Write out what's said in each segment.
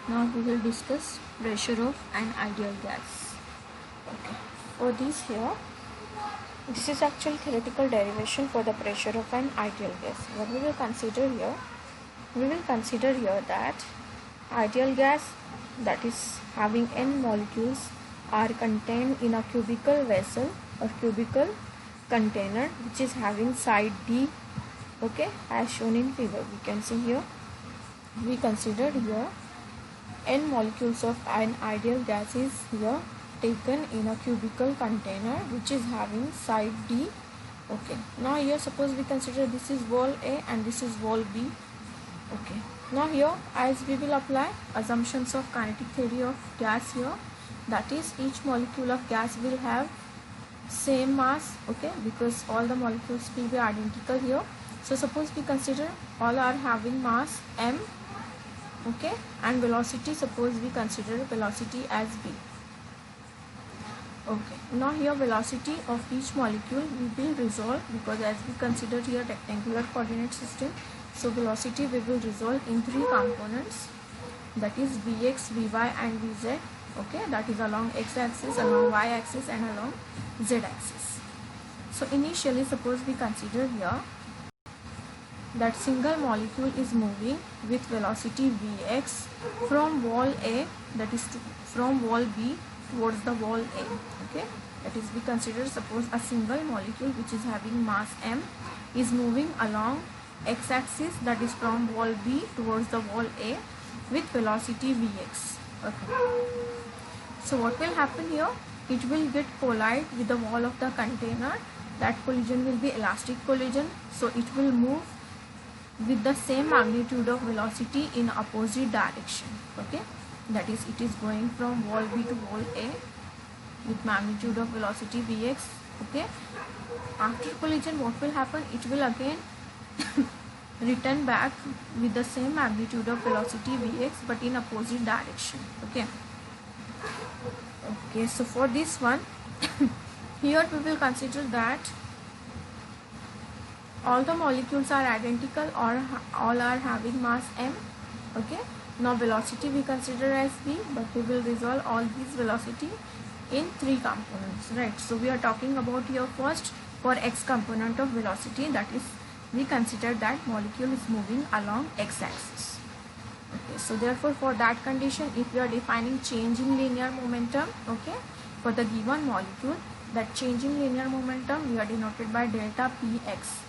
Now we will discuss pressure of an ideal gas. Okay. For this here, this is actual theoretical derivation for the pressure of an ideal gas. What we will consider here? We will consider here that ideal gas, that is having n molecules, are contained in a cubical vessel or cubical container which is having side D, okay, as shown in figure. We can see here, we consider here n molecules of an ideal gas is here taken in a cubical container which is having side D. Okay, now here suppose we consider this is wall A and this is wall B. Okay, now here as we will apply assumptions of kinetic theory of gas here, that is each molecule of gas will have same mass, okay, because all the molecules will be identical here. So suppose we consider all are having mass m, okay, and velocity, suppose we consider velocity as v. Okay, now here velocity of each molecule will resolve, because as we consider here rectangular coordinate system, so velocity we will resolve in three components, that is vx, vy and vz, okay, that is along x-axis, along y-axis and along z-axis. So initially suppose we consider here that single molecule is moving with velocity vx from wall A, that is from wall B towards the wall A, okay, that is we consider suppose a single molecule which is having mass m is moving along x-axis, that is from wall B towards the wall A with velocity vx. Okay, so what will happen here? It will get collide with the wall of the container. That collision will be elastic collision, so it will move with the same magnitude of velocity in opposite direction, okay, that is it is going from wall B to wall A with magnitude of velocity vx, okay. After collision what will happen? It will again return back with the same magnitude of velocity vx but in opposite direction, okay. Okay, so for this one here we will consider that all the molecules are identical or all are having mass m, okay. Now velocity we consider as v, but we will resolve all these velocity in three components, right? So we are talking about here first for x component of velocity, that is we consider that molecule is moving along x-axis. Okay, so therefore for that condition, if we are defining change in linear momentum, okay, for the given molecule, that change in linear momentum we are denoted by delta px,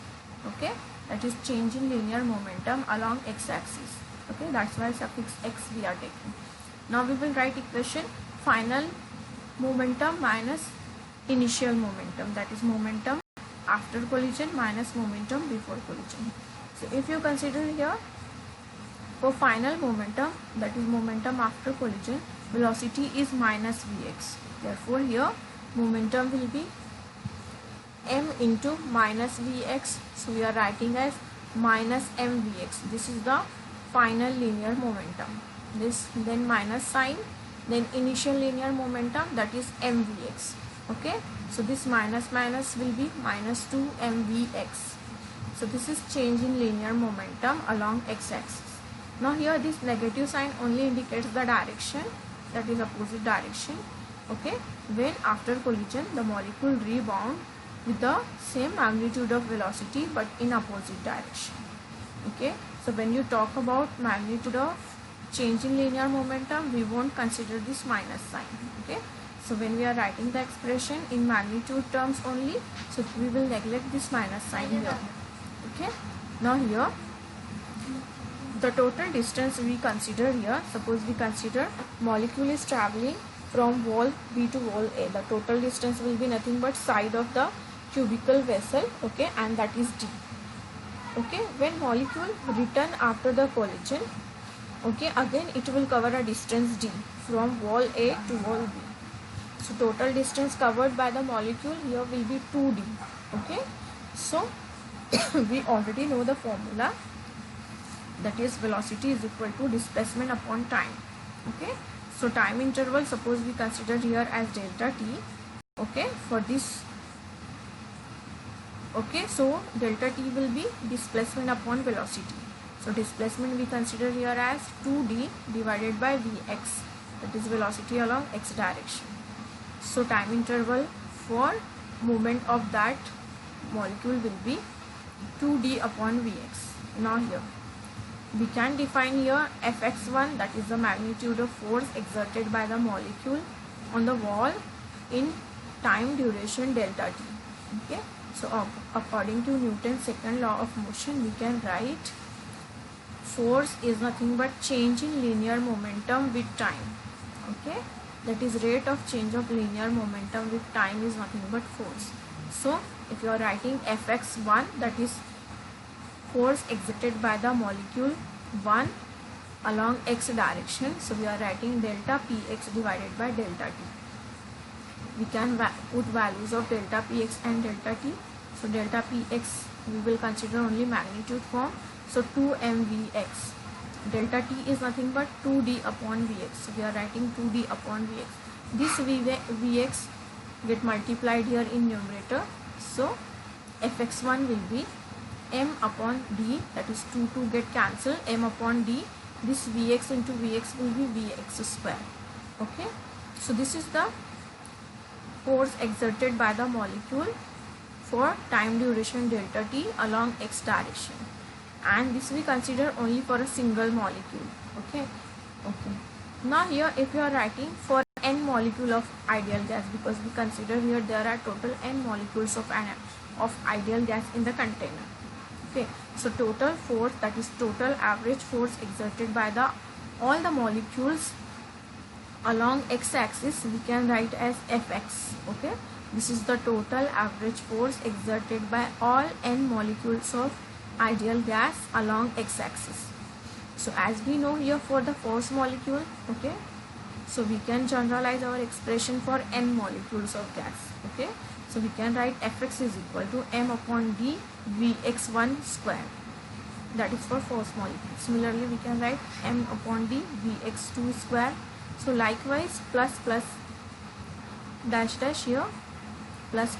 okay, that is change in linear momentum along x-axis, okay, that's why suffix x we are taking. Now we will write equation final momentum minus initial momentum, that is momentum after collision minus momentum before collision. So if you consider here for final momentum, that is momentum after collision, velocity is minus vx, therefore here momentum will be m into minus vx, so we are writing as minus mvx. This is the final linear momentum, this then minus sign, then initial linear momentum, that is mvx, okay. So this minus minus will be minus 2 mvx. So this is change in linear momentum along x-axis. Now here this negative sign only indicates the direction, that is opposite direction, okay, when after collision the molecule rebound with the same magnitude of velocity but in opposite direction, okay. So when you talk about magnitude of change in linear momentum, we won't consider this minus sign, okay. So when we are writing the expression in magnitude terms only, so we will neglect this minus sign here, okay. Now here the total distance we consider here, suppose we consider molecule is traveling from wall B to wall A, the total distance will be nothing but side of the cubical vessel, okay, and that is d, okay. When molecule return after the collision, okay, again it will cover a distance d from wall A to wall B. So total distance covered by the molecule here will be 2d, okay. So we already know the formula, that is velocity is equal to displacement upon time, okay. So time interval suppose we consider here as delta t, okay, for this, okay. So delta t will be displacement upon velocity, So displacement we consider here as 2d divided by vx, that is velocity along x direction. So time interval for movement of that molecule will be 2d upon vx. Now here we can define here fx1, that is the magnitude of force exerted by the molecule on the wall in time duration delta t. Okay, so according to Newton's second law of motion, we can write force is nothing but change in linear momentum with time. Okay, that is rate of change of linear momentum with time is nothing but force. So if you are writing fx1, that is force exerted by the molecule 1 along x direction, so we are writing delta px divided by delta t. We can put values of delta px and delta t. So delta px we will consider only magnitude form, so 2mvx. Delta t is nothing but 2d upon vx, so we are writing 2d upon vx. This vx get multiplied here in numerator, so fx1 will be m upon d, that is 2 get cancelled, m upon d. This vx into vx will be vx square. Okay, so this is the force exerted by the molecule for time duration delta t along x direction, and this we consider only for a single molecule. Okay, now here if you are writing for n molecule of ideal gas, because we consider here there are total n molecules of ideal gas in the container. Okay, so total force, that is total average force exerted by all the molecules along x-axis, we can write as fx. Okay, this is the total average force exerted by all n molecules of ideal gas along x-axis. So as we know here for the first molecule, okay, so we can generalize our expression for n molecules of gas. Okay, so we can write fx is equal to m upon d vx1 square, that is for first molecule. Similarly we can write m upon d vx2 square. So likewise plus dash dash here plus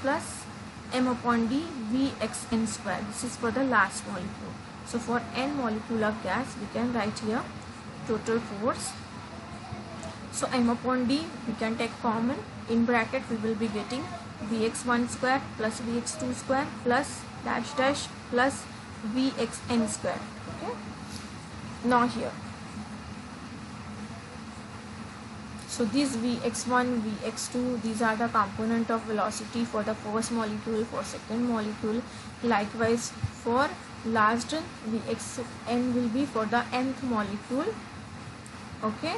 m upon d vxn square. This is for the last molecule. So for n molecule of gas we can write here total force. So m upon d we can take common, in bracket we will be getting vx1 square plus vx2 square plus dash dash plus vxn square. Okay, now here, so these vx1, vx2, these are the component of velocity for the first molecule, for second molecule. Likewise for last vxn will be for the nth molecule. Okay,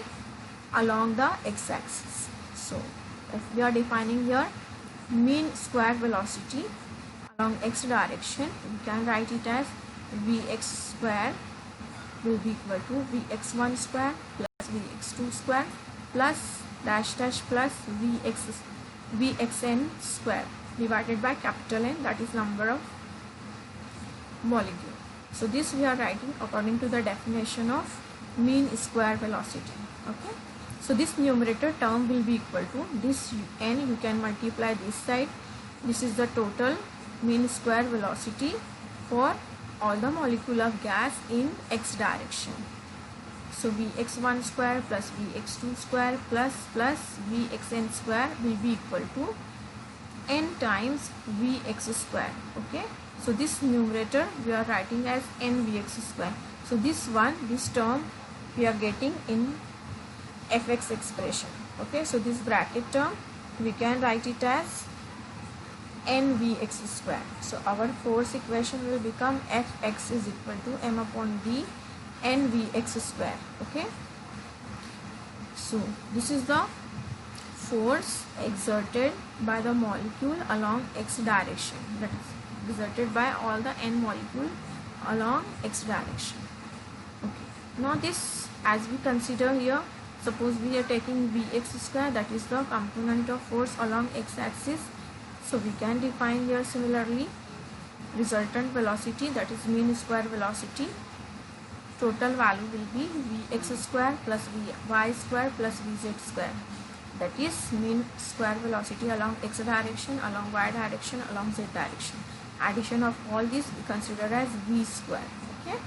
along the x-axis. So if we are defining here mean square velocity along x direction, we can write it as vx square will be equal to vx1 square plus vx2 square plus dash dash plus vxn square divided by capital N, that is number of molecule. So this we are writing according to the definition of mean square velocity. Okay, so this numerator term will be equal to this n, you can multiply this side. This is the total mean square velocity for all the molecule of gas in x direction. So vx1 square plus vx2 square plus vxn square will be equal to n times vx square. Okay, so this numerator we are writing as n vx square. So this term we are getting in fx expression. Okay, so this bracket term we can write it as n vx square. So our force equation will become fx is equal to m upon d n vx square. Okay, so this is the force exerted by the molecule along x direction, that is exerted by all the n molecule along x direction. Okay, now this, as we consider here, suppose we are taking vx square, that is the component of force along x axis. So we can define here similarly resultant velocity, that is mean square velocity. Total value will be vx square plus vy square plus vz square, that is mean square velocity along x direction, along y direction, along z direction. Addition of all these we consider as v square. Okay,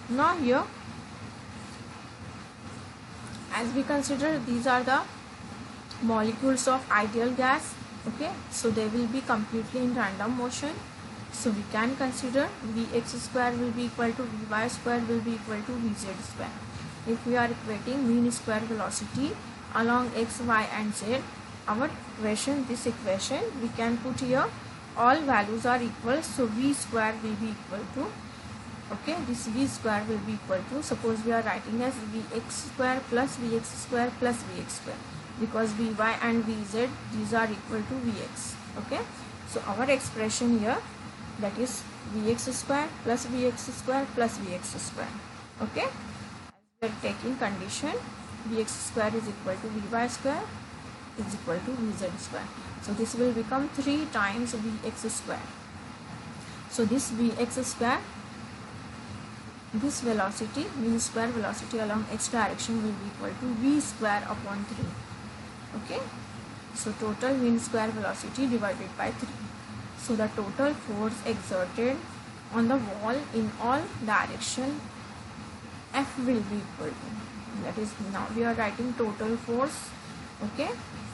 Now here, as we consider, these are the molecules of ideal gas. Okay, so they will be completely in random motion. So we can consider Vx square will be equal to Vy square will be equal to Vz square. If we are equating mean square velocity along x, y and z, our equation, this equation, we can put here all values are equal, so V square will be equal to, okay, this V square will be equal to, suppose we are writing as Vx square plus Vx square plus Vx square, because Vy and Vz, these are equal to Vx. Okay, so our expression here, that is Vx square plus Vx square plus Vx square. Okay, as we are taking condition, Vx square is equal to Vy square is equal to Vz square. So this will become 3 times Vx square. So this Vx square, this velocity, mean square velocity along x direction will be equal to V square upon 3. Okay, so total mean square velocity divided by 3. So the total force exerted on the wall in all direction F will be equal to, that is, now we are writing total force. Okay,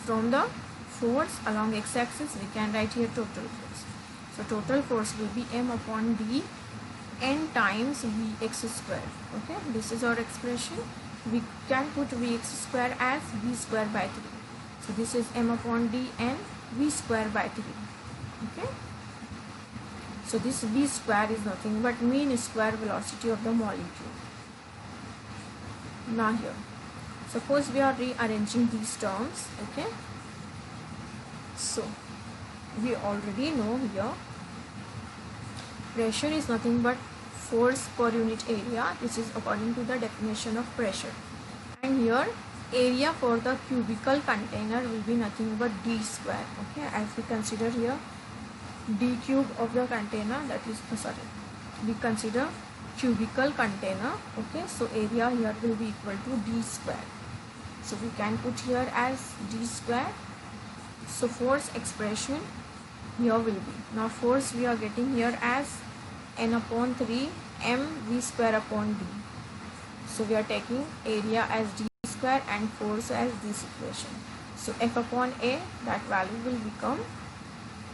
from the force along x-axis we can write here total force. So total force will be m upon d n times Vx square. Okay, this is our expression. We can put Vx square as V square by 3. So this is m upon d n V square by 3. Okay, so this V square is nothing but mean square velocity of the molecule. Now here, suppose we are rearranging these terms. Okay, so we already know here pressure is nothing but force per unit area. This is according to the definition of pressure. And here area for the cubical container will be nothing but d square. Okay, as we consider here d cube of the container, that is we consider cubical container. Okay, so area here will be equal to d square. So we can put here as d square. So force expression here will be, now force we are getting here as n upon 3 m V square upon d. So we are taking area as d square and force as this equation. So F upon A, that value will become,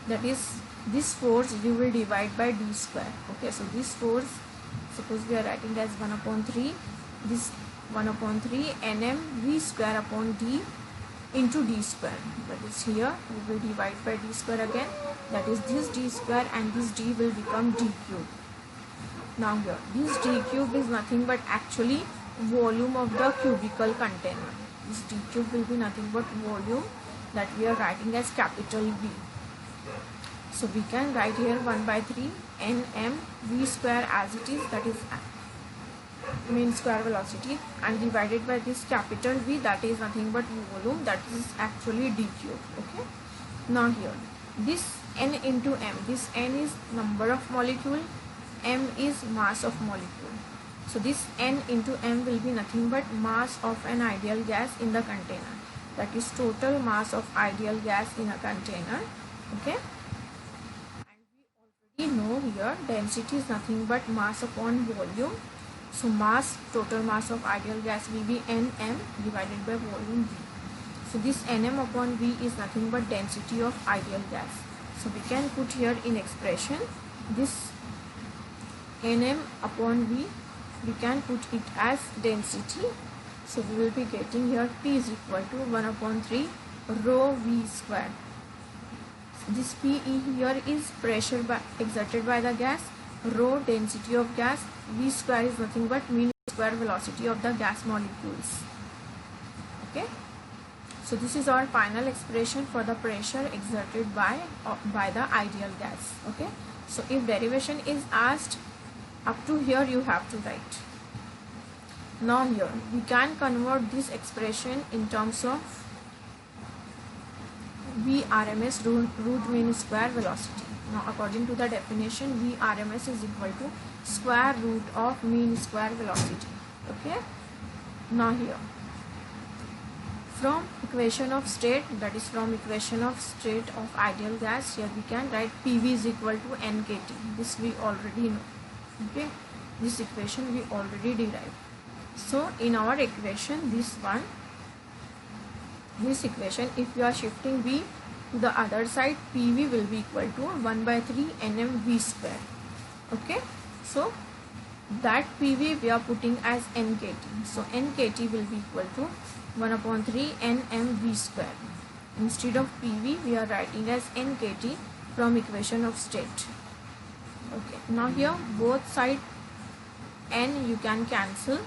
that is, this force you will divide by d square. Okay, so this force, suppose we are writing as 1 upon 3, this 1 upon 3 nm V square upon d into d square, that is, here we will divide by d square again, that is this d square and this d will become d cube. Now here this d cube is nothing but actually volume of the cubical container. This d cube will be nothing but volume, that we are writing as capital V. So we can write here 1 by 3 nm V square as it is, that is mean square velocity, and divided by this capital V, that is nothing but volume, that is actually d cube. Okay, now here this n into m, this n is number of molecule, m is mass of molecule. So this n into m will be nothing but mass of an ideal gas in the container, that is total mass of ideal gas in a container. Okay, and we already know here density is nothing but mass upon volume. So mass, total mass of ideal gas will be Nm divided by volume V. So this Nm upon V is nothing but density of ideal gas. So we can put here in expression this Nm upon V, we can put it as density. So we will be getting here P is equal to 1 upon 3 rho V square. So this Pe here is pressure exerted by the gas, rho density of gas, V square is nothing but mean square velocity of the gas molecules. Okay, so this is our final expression for the pressure exerted by the ideal gas. Okay, so if derivation is asked, up to here you have to write. Now here we can convert this expression in terms of V RMS root mean square velocity. Now according to the definition, V RMS is equal to square root of mean square velocity. Okay, now here from equation of state, that is from equation of state of ideal gas, here we can write PV is equal to NKT. This we already know. Okay, this equation we already derived. So in our equation, this equation, if we are shifting v to the other side, PV will be equal to 1 by 3 Nm V square. Okay, so that PV we are putting as NKT. So NKT will be equal to 1 upon 3 Nm V square. Instead of PV, we are writing as NKT from equation of state. Okay, now here both side N you can cancel.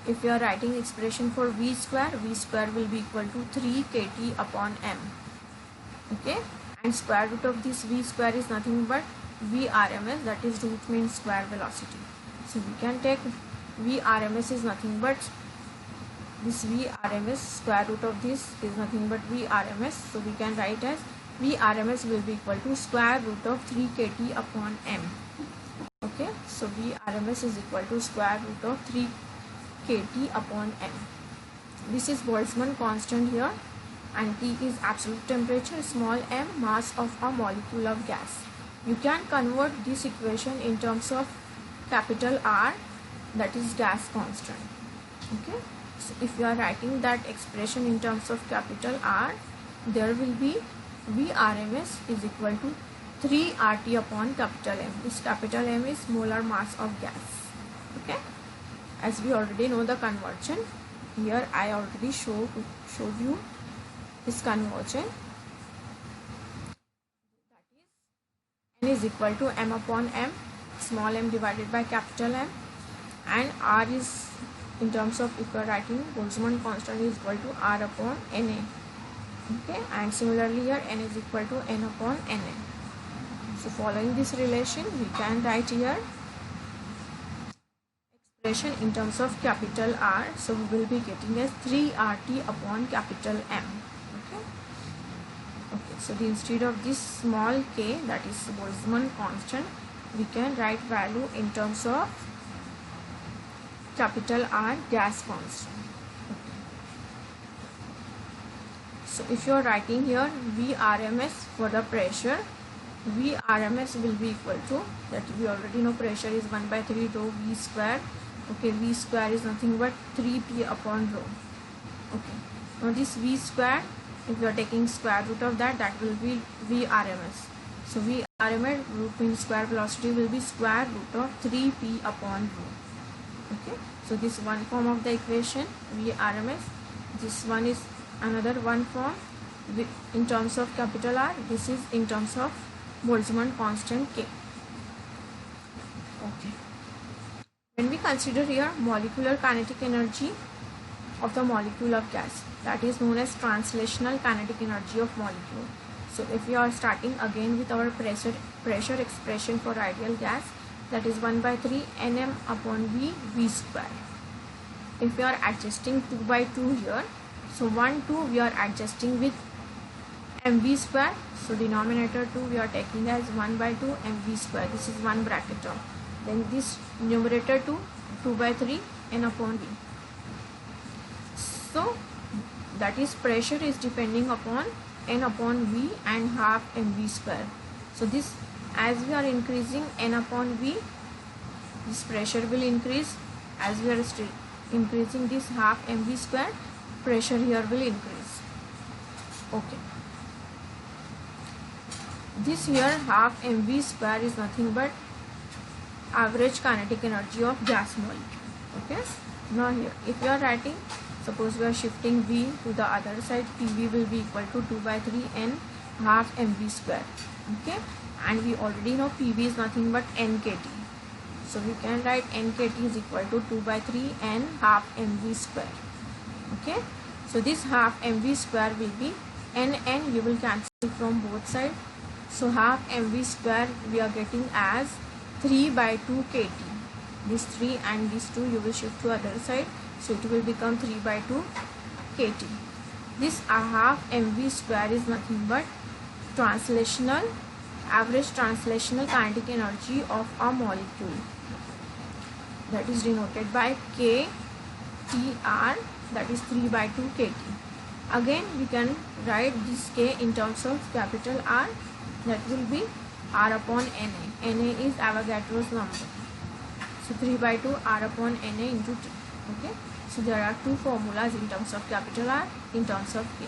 If you are writing expression for V square will be equal to 3 kT upon m. Okay, and square root of this V square is nothing but V RMS, that is root mean square velocity. So we can take V RMS is nothing but this V RMS, square root of this is nothing but V RMS. So we can write as V RMS will be equal to square root of 3 kT upon m. Okay, so V RMS is equal to square root of 3 kT upon m. This is Boltzmann constant here, and T is absolute temperature, small m mass of a molecule of gas. You can convert this equation in terms of capital R, that is gas constant. Okay, so if you are writing that expression in terms of capital R, there will be V RMS is equal to 3 RT upon capital M. This capital M is molar mass of gas. Okay, as we already know the conversion, here I already showed you this conversion. That is N is equal to M upon M, small m divided by capital M, and R is, in terms of if you are writing Boltzmann constant, is equal to R upon Na. Okay, and similarly here N is equal to N upon Na. So following this relation, we can write here expression in terms of capital R. So we will be getting as 3 RT upon capital M. Okay, so instead of this small k, that is Boltzmann constant, we can write value in terms of capital R, gas constant. Okay. So if you are writing here V RMS for the pressure, V RMS will be equal to, that we already know pressure is 1 by 3 rho V square. Okay, V square is nothing but 3P upon rho. Okay, now this V square, if you are taking square root of that, that will be V RMS. So V RMS, root mean square velocity, will be square root of 3P upon rho. Okay, so this one form of the equation V RMS. This one is another one form in terms of capital R. This is in terms of Boltzmann constant K. Okay. When we consider here molecular kinetic energy of the molecule of gas, that is known as translational kinetic energy of molecule. So if we are starting again with our pressure expression for ideal gas, that is 1 by 3 Nm upon V square. If we are adjusting 2 by 2 here, so 1, 2 we are adjusting with mv square. So denominator 2 we are taking as 1 by 2 mv square. This is one bracket term. Then this numerator 2 by 3 N upon V. So that is pressure is depending upon N upon V and half mv square. So this, as we are increasing N upon V, this pressure will increase. As we are increasing this half mv square, pressure here will increase. Okay, this here half mv square is nothing but average kinetic energy of gas molecule. Okay, now here if you are writing, suppose we are shifting V to the other side, PV will be equal to 2 by 3 N half mv square. Okay, and we already know PV is nothing but NKT. So we can write NKT is equal to 2 by 3 N half mv square. Okay, so this half mv square will be N you will cancel from both sides. So half mv square we are getting as 3 by 2 kT. This 3 and this 2 you will shift to other side. So it will become 3 by 2 kT. This half mv square is nothing but average translational kinetic energy of a molecule, that is denoted by KTR, that is 3 by 2 kT. Again we can write this K in terms of capital R, that will be R upon Na. Na is Avogadro's number. So 3 by 2 R upon Na into T. Okay. So there are two formulas in terms of capital R, in terms of K,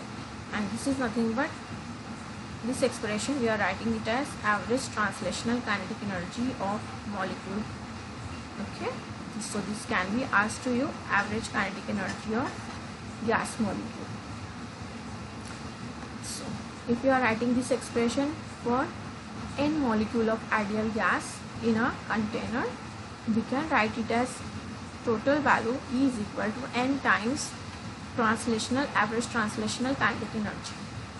and this is nothing but this expression we are writing it as average translational kinetic energy of molecule. Okay. So this can be asked to you, average kinetic energy of gas molecule. So if you are writing this expression for n molecule of ideal gas in a container, we can write it as total value E is equal to n times average translational kinetic energy.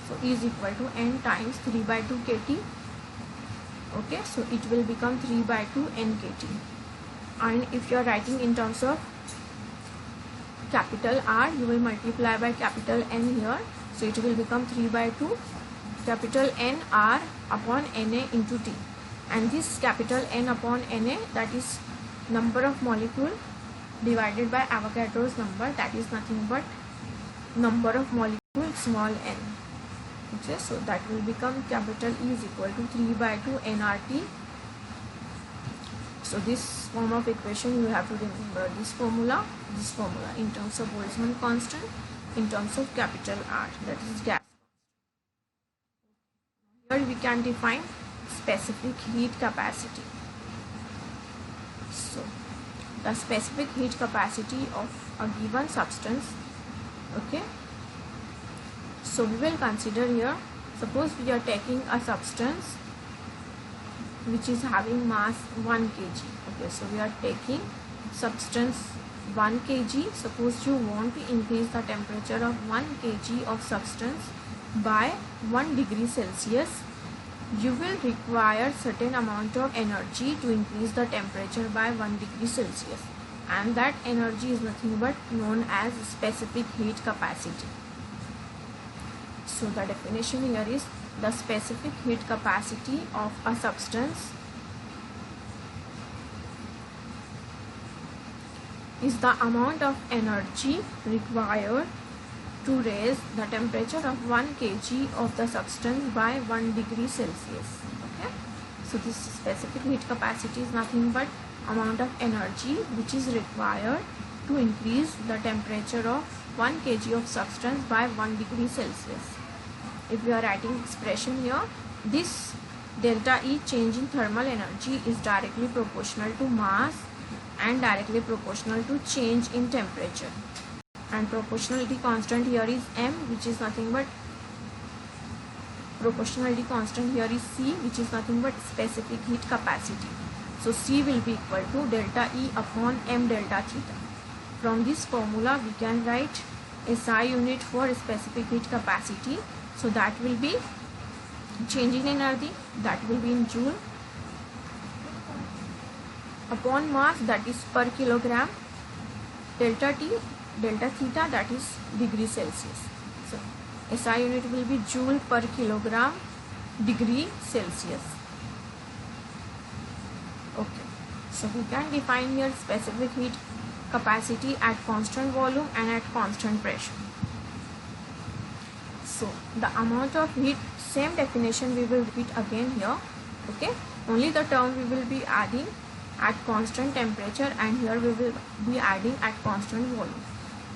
So E is equal to n times 3 by 2 kT. Okay, so it will become 3 by 2 n kT. And if you are writing in terms of capital R, you will multiply by capital N here. So it will become 3 by 2 capital N R upon Na into T. And this capital N upon Na, that is number of molecule divided by Avogadro's number, that is nothing but number of molecule small n. Okay, so that will become capital E is equal to 3 by 2 nRT. So this form of equation you have to remember this formula in terms of Boltzmann constant, in terms of capital R, that is gas. Here we can define specific heat capacity. So the specific heat capacity of a given substance. Okay, so we will consider here, suppose we are taking a substance which is having mass 1 kg. Okay, so we are taking substance 1 kg. Suppose you want to increase the temperature of 1 kg of substance by 1 degree Celsius, you will require certain amount of energy to increase the temperature by 1 degree Celsius, and that energy is nothing but known as specific heat capacity. So the definition here is the specific heat capacity of a substance is the amount of energy required to raise the temperature of 1 kg of the substance by 1 degree Celsius. Okay, so this specific heat capacity is nothing but amount of energy which is required to increase the temperature of 1 kg of substance by 1 degree Celsius. If we are writing expression here, this delta E change in thermal energy is directly proportional to mass and directly proportional to change in temperature. And proportionality constant here is M, which is nothing but proportionality constant here is C, which is nothing but specific heat capacity. So C will be equal to delta E upon M delta theta. From this formula we can write SI unit for specific heat capacity. So that will be change in energy, that will be in joule, upon mass, that is per kilogram, delta T, delta theta, that is degree Celsius. So SI unit will be joule per kilogram degree Celsius. Okay, so we can define here specific heat capacity at constant volume and at constant pressure. So the amount of heat, same definition we will repeat again here. Okay, only the term we will be adding at constant temperature, and here we will be adding at constant volume.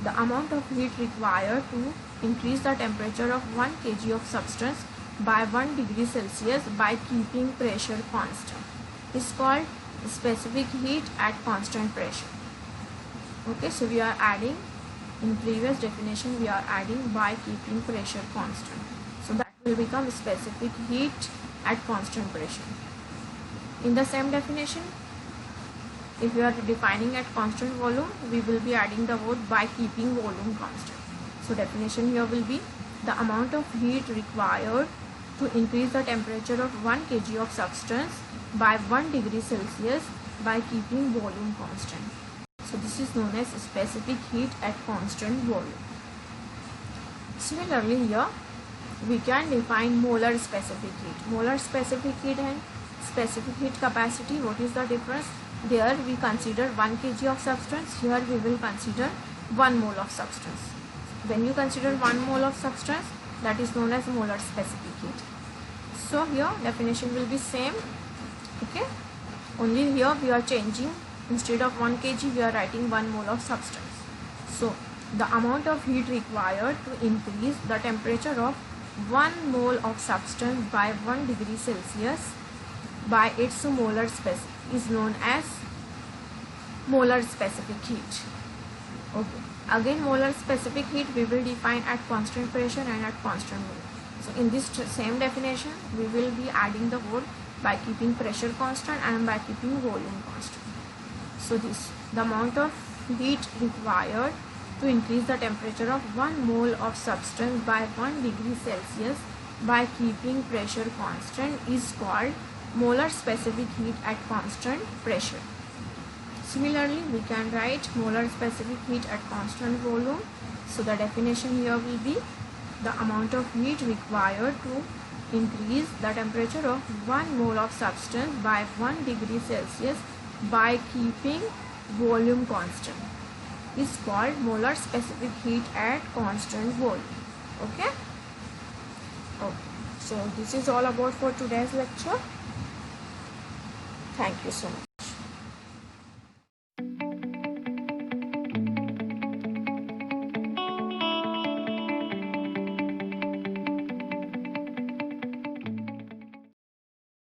The amount of heat required to increase the temperature of 1 kg of substance by 1 degree Celsius by keeping pressure constant is called specific heat at constant pressure. Okay, so we are adding, in previous definition we are adding by keeping pressure constant. So that will become specific heat at constant pressure. In the same definition, if we are defining at constant volume, we will be adding the word by keeping volume constant. So definition here will be the amount of heat required to increase the temperature of 1 kg of substance by 1 degree Celsius by keeping volume constant. So this is known as specific heat at constant volume. Similarly here, we can define molar specific heat. Molar specific heat and specific heat capacity, what is the difference? There we consider 1 kg of substance, here we will consider 1 mole of substance. When you consider 1 mole of substance, that is known as molar specific heat. So here definition will be same. Okay, only here we are changing instead of 1 kg we are writing 1 mole of substance. So the amount of heat required to increase the temperature of 1 mole of substance by 1 degree Celsius by its molar specific is known as molar specific heat. Okay, again molar specific heat we will define at constant pressure and at constant volume. So in this same definition we will be adding the word by keeping pressure constant and by keeping volume constant. So this the amount of heat required to increase the temperature of 1 mole of substance by 1 degree Celsius by keeping pressure constant is called molar specific heat at constant pressure. Similarly, we can write molar specific heat at constant volume. So the definition here will be the amount of heat required to increase the temperature of 1 mole of substance by 1 degree Celsius by keeping volume constant is called molar specific heat at constant volume. Okay. So this is all about for today's lecture. Thank you so much.